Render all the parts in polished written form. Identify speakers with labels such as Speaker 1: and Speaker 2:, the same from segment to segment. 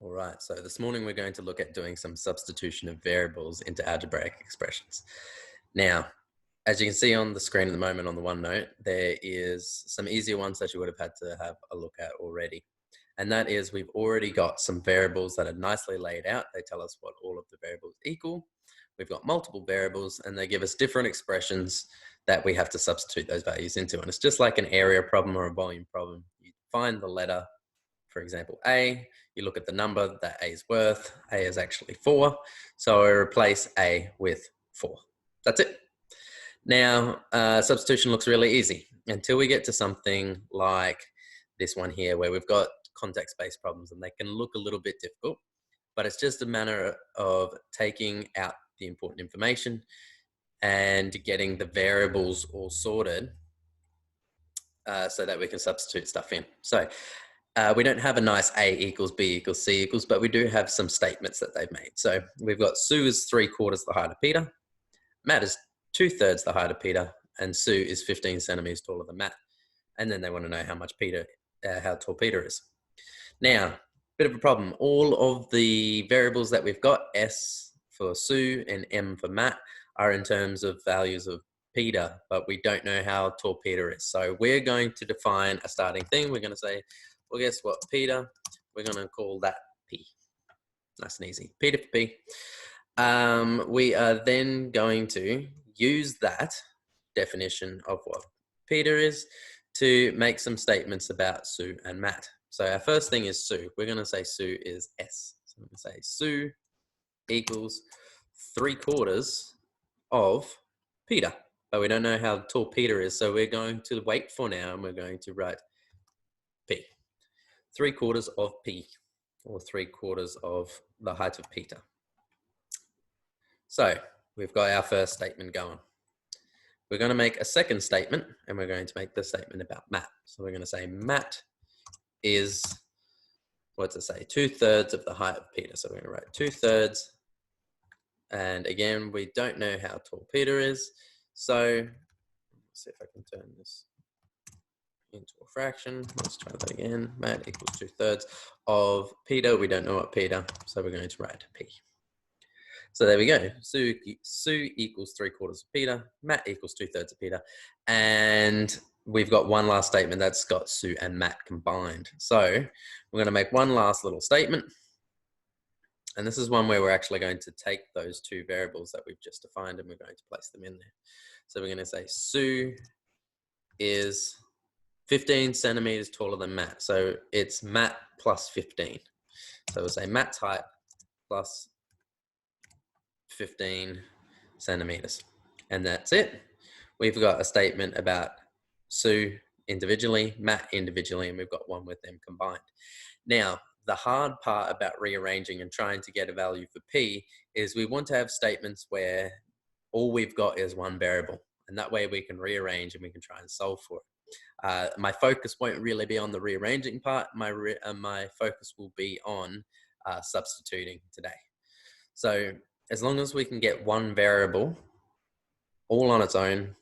Speaker 1: All right, so this morning we're going to look at doing some substitution of variables into algebraic expressions. Now, as you can see on the screen at the moment on the OneNote, there is some easier ones that you would have had to have a look at already. And that is we've already got some variables that are nicely laid out. They tell us what all of the variables equal. We've got multiple variables and they give us different expressions that we have to substitute those values into. And it's just like an area problem or a volume problem. You find the letter, for example, A, you look at the number that A is worth. A is actually 4. So I replace A with 4. That's it. Now, substitution looks really easy until we get to something like this one here where we've got context-based problems and they can look a little bit difficult, but it's just a matter of taking out the important information and getting the variables all sorted so that we can substitute stuff in. So we don't have a nice A equals B equals C equals, but we do have some statements that they've made. So we've got Sue is 3/4 the height of Peter, Matt is 2/3 the height of Peter, and Sue is 15 centimeters taller than Matt. And then they want to know how tall Peter is. Now, bit of a problem. All of the variables that we've got, S for Sue and M for Matt, are in terms of values of Peter, but we don't know how tall Peter is. So we're going to define a starting thing. We're going to say, well, guess what, Peter, we're going to call that P. Nice and easy. Peter for P. We are then going to use that definition of what Peter is to make some statements about Sue and Matt. So our first thing is Sue. We're going to say Sue is S. So I'm going to say Sue equals 3/4 of Peter. But we don't know how tall Peter is, so we're going to wait for now and we're going to write P. 3/4 of P, or 3/4 of the height of Peter. So we've got our first statement going. We're going to make a second statement, and we're going to make the statement about Matt. So we're going to say Matt is, what's it say, 2/3 of the height of Peter. So we're going to write 2/3. And again, we don't know how tall Peter is. So let's see if I can turn this into a fraction. Let's try that again. Matt equals 2/3 of Peter. We don't know what Peter, so we're going to write P. So there we go. Sue equals 3/4 of Peter. Matt equals 2/3 of Peter. And we've got one last statement that's got Sue and Matt combined. So we're going to make one last little statement. And this is one where we're actually going to take those two variables that we've just defined and we're going to place them in there. So we're going to say Sue is 15 centimeters taller than Matt. So it's Matt plus 15. So we'll say Matt's height plus 15 centimeters. And that's it. We've got a statement about Sue individually, Matt individually, and we've got one with them combined. Now, the hard part about rearranging and trying to get a value for P is we want to have statements where all we've got is one variable. And that way we can rearrange and we can try and solve for it. My focus won't really be on the rearranging part. My focus will be on substituting today. So as long as we can get one variable all on its own,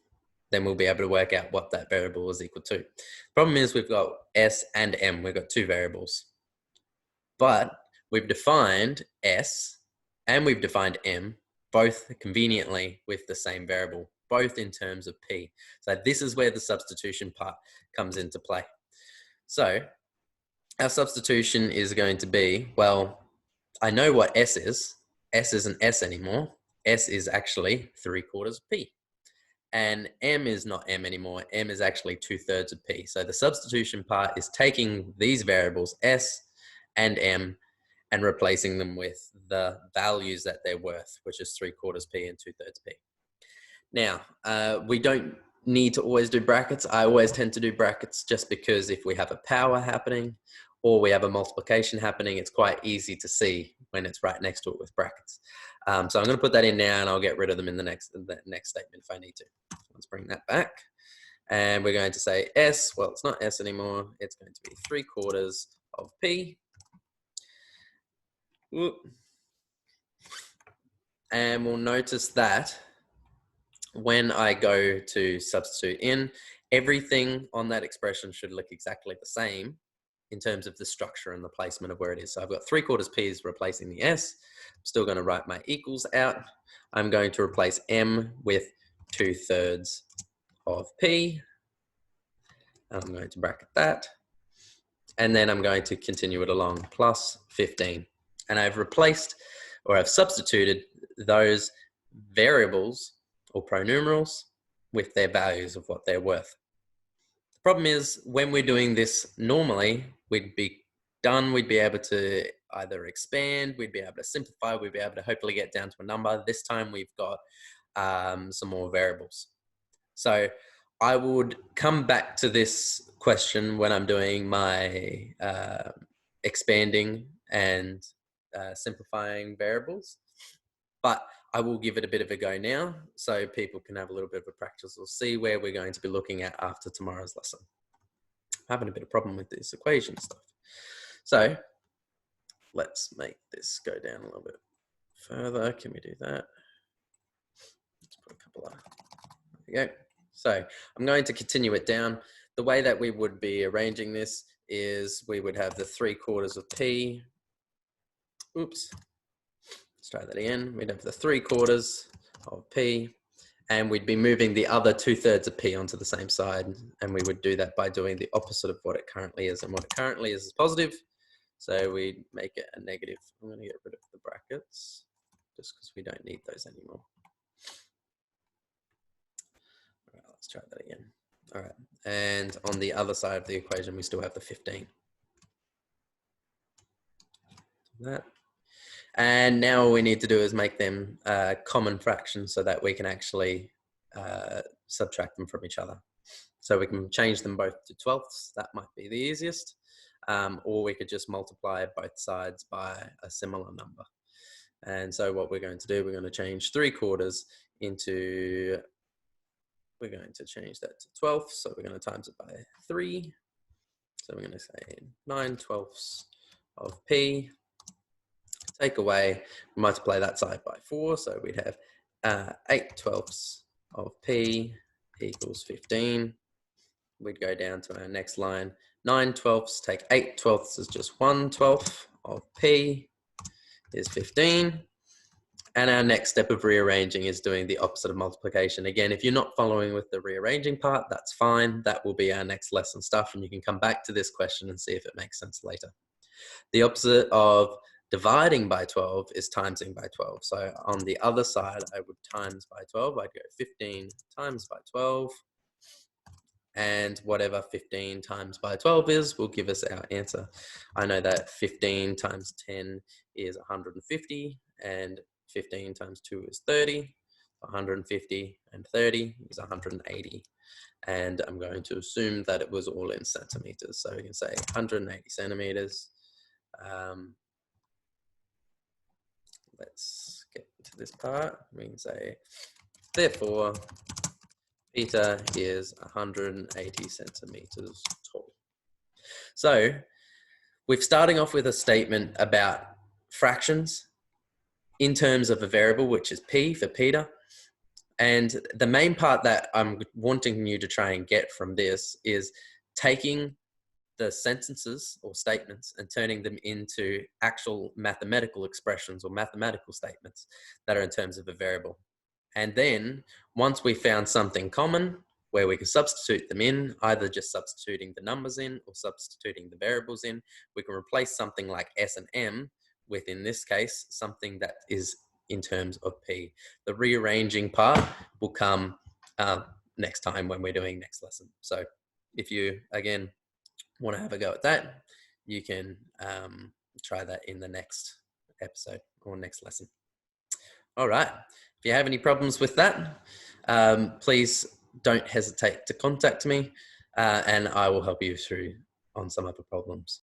Speaker 1: then we'll be able to work out what that variable is equal to. Problem is we've got S and M. We've got two variables. But we've defined S and we've defined M both conveniently with the same variable, both in terms of P. So this is where the substitution part comes into play. So our substitution is going to be, well, I know what S is. S isn't S anymore. S is actually 3/4 P. And M is not M anymore. M is actually 2/3 of P. So the substitution part is taking these variables, S and M, and replacing them with the values that they're worth, which is 3/4 P and 2/3 P. Now, we don't need to always do brackets. I always tend to do brackets just because if we have a power happening or we have a multiplication happening, it's quite easy to see when it's right next to it with brackets. So I'm going to put that in now and I'll get rid of them in the next statement if I need to. Let's bring that back. And we're going to say S, well, it's not S anymore. It's going to be 3/4 of P. And we'll notice that when I go to substitute in, everything on that expression should look exactly the same in terms of the structure and the placement of where it is. So I've got 3/4 p is replacing the s. I'm still going to write my equals out. I'm going to replace m with 2/3 of p. I'm going to bracket that. And then I'm going to continue it along, plus 15. And I've replaced, or I've substituted those variables or pronumerals with their values of what they're worth. The problem is, when we're doing this normally, we'd be able to either expand, we'd be able to simplify, we'd be able to hopefully get down to a number. This time we've got some more variables. So I would come back to this question when I'm doing my expanding and simplifying variables, but I will give it a bit of a go now so people can have a little bit of a practice or see where we're going to be looking at after tomorrow's lesson. I'm having a bit of problem with this equation stuff. So let's make this go down a little bit further. Can we do that? Let's put a couple of, there we go. So I'm going to continue it down. The way that we would be arranging this is we would have the 3/4 of p. Oops. Let's try that again. We'd have the 3/4 of p, and we'd be moving the other 2/3 of p onto the same side. And we would do that by doing the opposite of what it currently is. And what it currently is positive. So we make it a negative. I'm going to get rid of the brackets just because we don't need those anymore. All right, let's try that again. All right, and on the other side of the equation, we still have the 15. That. And now all we need to do is make them common fractions so that we can actually subtract them from each other. So we can change them both to 12ths. That might be the easiest. Or we could just multiply both sides by a similar number. And so what we're going to do, we're going to change 3/4 into, we're going to change that to 12ths. So we're going to times it by 3. So we're going to say 9/12 of p. Take away, multiply that side by 4. So we'd have 8/12 of p equals 15. We'd go down to our next line. 9/12, take 8/12 is just 1/12 of p is 15. And our next step of rearranging is doing the opposite of multiplication. Again, if you're not following with the rearranging part, that's fine. That will be our next lesson stuff, and you can come back to this question and see if it makes sense later. The opposite of dividing by 12 is timesing by 12. So on the other side, I would times by 12. I'd go 15 times by 12. And whatever 15 times by 12 is will give us our answer. I know that 15 times 10 is 150, and 15 times 2 is 30. 150 and 30 is 180. And I'm going to assume that it was all in centimeters. So we can say 180 centimeters. Let's get to this part. We can say, therefore, Peter is 180 centimeters tall. So we're starting off with a statement about fractions in terms of a variable, which is p for Peter. And the main part that I'm wanting you to try and get from this is taking the sentences or statements and turning them into actual mathematical expressions or mathematical statements that are in terms of a variable. And then once we found something common where we can substitute them in, either just substituting the numbers in or substituting the variables in, we can replace something like s and m with, in this case, something that is in terms of p. The rearranging part will come next time when we're doing next lesson. So if you, again, want to have a go at that, you can try that in the next episode or next lesson. All right. If you have any problems with that, please don't hesitate to contact me, and I will help you through on some other problems.